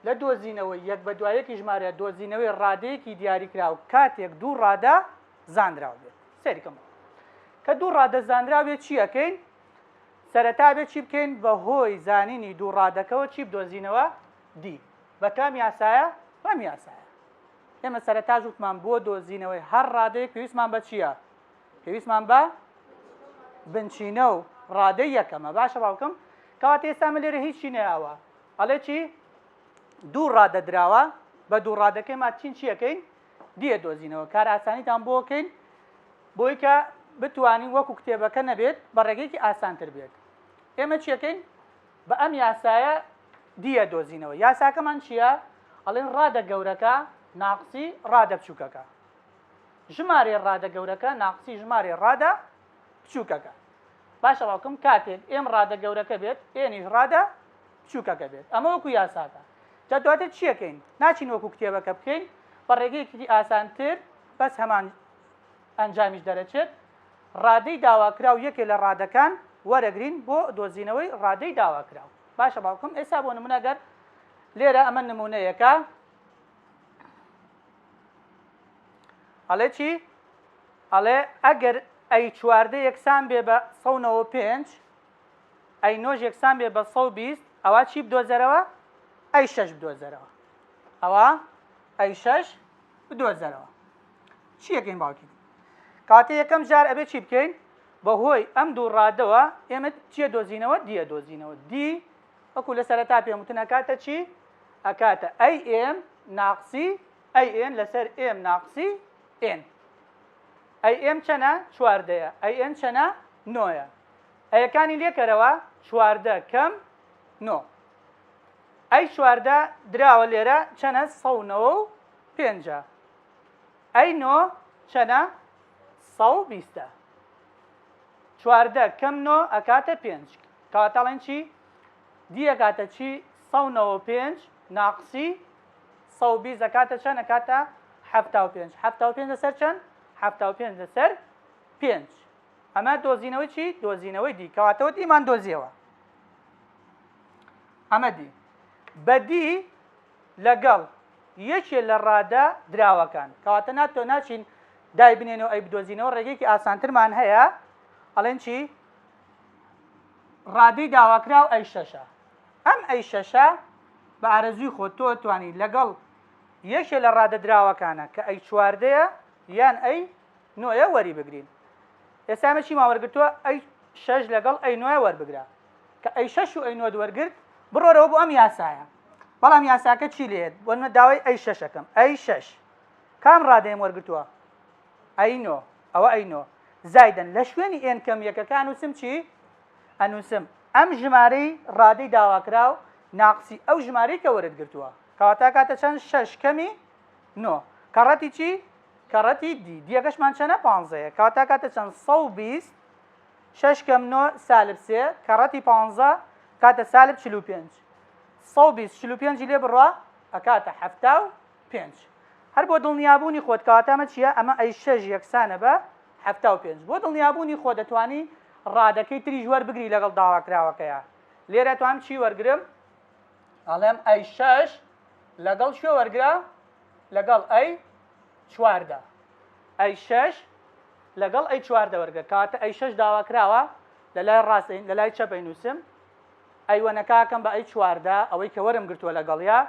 لە دۆزینەوەی یەک بە دوایەکی ژمارە دۆزینەوەی ڕادەیەکی دیاریکراوە کاتێک دوو ڕادە زانراو بێت سەریکەم کە دوو ڕادە زانراو بێت چی ئەەکەین سەرەتا بێت چی بکەین بەهۆی زانینی دوو ڕادەکەەوە چی بدۆزینەوە دی بە کام یاسایە بەم یاسایە ئێمە سەرەتا ژوتمان بۆ دۆزینەوەی هەر ڕادەیەک پێویستمان بە چییە پێویستمان بە بنچینە و ڕادەی یەکەمە باشە باوکەم کەواتە ئێستا لێرە هیچی نەیاوە ئەڵێ چی دوو ڕادە دراوە بە دوو ڕادەکەیمان چیەکەین دیە دۆزینەوە کار ئاسانیتان بۆ بکەین بۆی کە بتوانین وەکو کتێبەکە نەبێت بە ڕێگەیەکی ئاسانتر بێت ئێمە چیەکەین بە ئەم یاسایە دیە دۆزینەوە یاساکەمان چییە ئەڵێن ڕادە گەورەکە ناقسی ڕادە بچووکەکە ژمارە ڕادە گەورەکە ناقسی ژمارە ڕادە بچووکەکە باشە باوکم کاتێک ئێم ڕادە گەورەکە بێت ئێنیش ڕادە بچووکەکە بێت ئەمە وەکو یاساکە جا دواتر چیەکەین ناچین وەکو کتێبەکە بکەین بە ڕێگەیەکی ئاسانتر بەس هەمان ئەنجامیش دەرەچێت ڕادەی داواکراو یەکێ لە ڕادەکان وەرەگرین بۆ دۆزینەوەی ڕادەی داواکراو باشە باوکم ئێستا بۆ نمونەگەر لێرە ئەمە نمونەیەکە ئەڵێ چی ئەڵێ ئەگەر ئەی چواردە یەکسان بێ بە 195 ئەی نۆژ یەکسان بێ بە 120 ئەوە چی بدۆزەرەوە ئەی شەش بدۆزەرەوە ئەوە ئەی شەش بدۆزەرەوە چیەکەین باوکی کاتێ یەکەم جار ئەبێ چی بکەین بەهۆی ئەم دوو ڕادەوە ئێمە چیە دۆزینەوە دیە دۆزینەوە دی وەکو لە سەرەتا پێم وتن ئەکاتە چی ئەکاتە ئەی ئێم ناقسی ئەی ئێن لەسەر ئێم ناقسی ئێن ئەی ئێم چەنە چواردەیە ئەی ئێن چەنە نۆیە ئەیەکانی لێکەرەوە چواردە کەم نۆ ئەی چواردە دراوە لێرە چەنە 195 ئەی نۆ چەنە 120 چواردە کەم نۆ ئەکاتە 5 کاتەڵێن چی دی ئەکاتە چی 195 ناقسی 120 ئەکاتە چەند ئەکاتە 75 75 لەسەر چەند 75 لەسەر 5 ئەمە دۆزینەوەی چی دۆزینەوەی دی کەواتەوە دیمان دۆزیەوە ئەمە دی بەدی لەگەڵ یەکێ لە ڕادە دراوەکان کەواتە ناتۆ ناچین دای بنێنەوە ئەی بدۆزینەوە ڕێگەیەکی ئاسانترمان هەیە ئەڵێن چی ڕادەی داواکراو ئەی شەشە ئەم ئەی شەشە بە ئارەزوی خۆت تۆ توانی لەگەڵ یەکێ لە ڕادە دراوەکانە کە ئەی چواردەیە یان ئەی نۆیە وەری بگرین ئێستا ئێمە چی ماوەرگرتووە ئەی شەش لەگەڵ ئەی نۆیە وەربگرە کە ئەی شەش و ئەی نۆت وەرگرت بڕۆرەوە بۆ ئەم یاسایە بەڵام یاساکە چی لێت بۆنمە داوای ئەی شەشەکەم ئەی شەش کام ڕادەیەم وەرگرتووە ئەی نۆ ئەوە ئەی نۆ زایدەن لە شوێنی ئێن کەم یەکەکە ئەنووسم چی ئەنووسم ئەم ژمارەی ڕادەی داواکراو ناقسی ئەو ژمارەی کە وەرت گرتووە کەواتە کاتە چەند شەش کەمی نۆ کەڕەتی چی کەڕەتی دی دیەکەشمان چەنە 15 کەواتە کاتە چەند 120 شەش کەم نۆ سالب سێ کەڕەتی 15 کاتە سالب 45 120 45 لێ بڕوا ئەکاتە 75 هەر بۆ دڵنیابوونی خۆت کەواتەمە چییە ئەمە ئەی شەش یەکسانە بە 75 بۆ دڵنیابوونی خۆ دەتوانی ڕادەکەی تریژ وەربگری لەگەڵ داواکراوەکەیە لێرە توانم چی وەرگرم ئەڵێم ئەی شەش لەگەڵ شوێ وەرگرا لەگەڵ ئەی چواردە ئەی شەش لەگەڵ ئەی چواردە وەرگە کاتە ئەی شەش داواکراوە لە لای ڕاستین لە لای چەپەی نووسم ئەیوەنەکەکەم بە ئەی چواردە ئەوەی کە وەرم گرتووە لەگەڵیا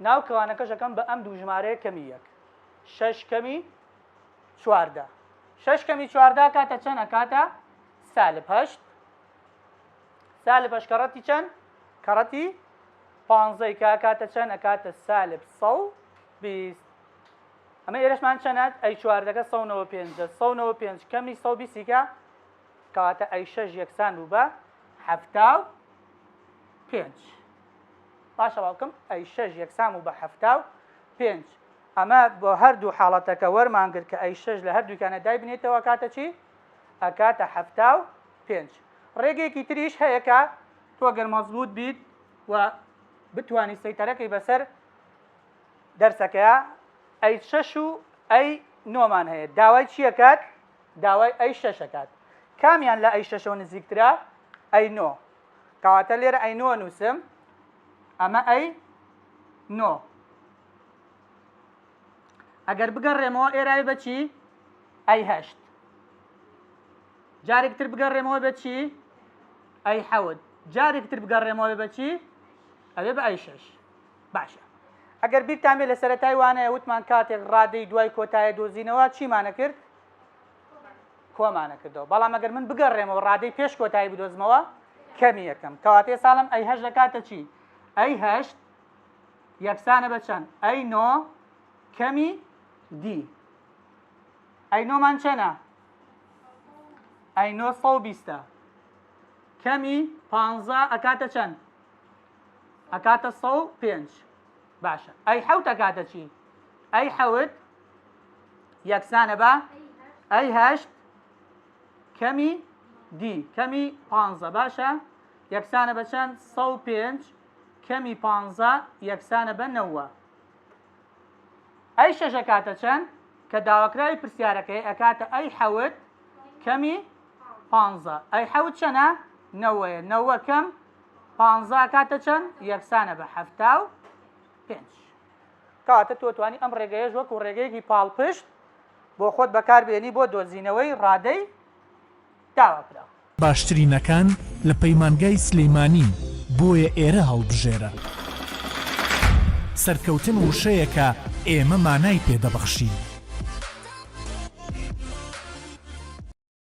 ناو کەوانەکەشەکەم بە ئەم دوو ژمارەیە کەمی یەک شەش کەمی چواردە شەش کەمی چواردە کاتە چەند ئەکاتە سالب هەشت سالب هەشت کەڕەتی چەند کەڕەتی 15 کە ئەکاتە چەند ئەکاتە سالب 120 ئەمە ئێرەشمان چەند ئەی چواردەکە 195 195 کەمی 120 کە کەواتە ئەی شەش یەکسان بوو بە 75 باشە باوکم ئەی شەش یەکسان بوو بە 75 ئەمە بۆ هەردوو حاڵەتەکە وەرمان کرد کە ئەی شەش لە هەردووکانە دای بنێتەوە کاتە چی ئەکاتە 75 ڕێگەیەکی تریش هەیە کە تۆ گەر مەزبوط بیت و بتوانی سەیتەرەکەی بەسەر دەرسەکەیە ئەی شەش و ئەی نۆمان هەیە داوای چیەکات داوای ئەی شەشەکات کامیان لە ئەی شەشەوە نزیکترا ئەی نۆ کەواتە لێرە ئەی نۆ نووسم ئەمە ئەی 9 ئەگەر بگەڕێمەوە ئێرای بەچی ئەی 8 جارێکتر بگەڕێمەوە بەچی ئەی 7 جارێکتر بگەڕێمەوە بەچی ئەوێ بە ئەی 6 باشە. ئەگەر بیرتان بێ لە سەرەتای وانەیە وتمان کاتێک ڕادەی دوای کۆتایە دۆزینەوە چیمانە کرد؟ کۆمانە کردەوە. بەڵام ئەگەر من بگەڕێمەوە ڕادەی پێش کۆتایی بدۆزمەوە کەمی یەکەم کەواتێ ساڵم ئەی 8 دەکاتە چی؟ ئەی 8 یەکسانە بە چەند؟ ئەی 9 کەمی دی. ئەی 9 مان چەنە؟ ئەی 9 120 کەمی 15 ئەکاتە چەند؟ ئەکاتە 105 باشە. ئەی 7 ئەکاتە چی؟ ئەی 7 یەکسانە بە ئەی 8 کەمی دی کەمی 15 باشە یەکسانە بە چەند؟ 105 کەمی 15 یەکسانە بە 90. ئەی 6 ئەکاتە چەند؟ کە داواکراوی پرسیارەکەی ئەکاتە ئەی 7 کەمی 15 ئەی 7 چەنە؟ 90 90 کەم 15 ئەکاتە چەند؟ یەکسانە بە 75. کاتە تۆ توانی ئەم ڕێگەیەش وەکو ڕێگەیەکی پاڵپشت بۆ خۆت بەکاربێنی بۆ دۆزینەوەی ڕادەی داواکراو. باشترینەکان لە پەیمانگای سلەیمانی بۆیە ئێرە هەڵبژێرە. سەرکەوتن وشەیەکە ئێمە مانای پێدەبەخشین.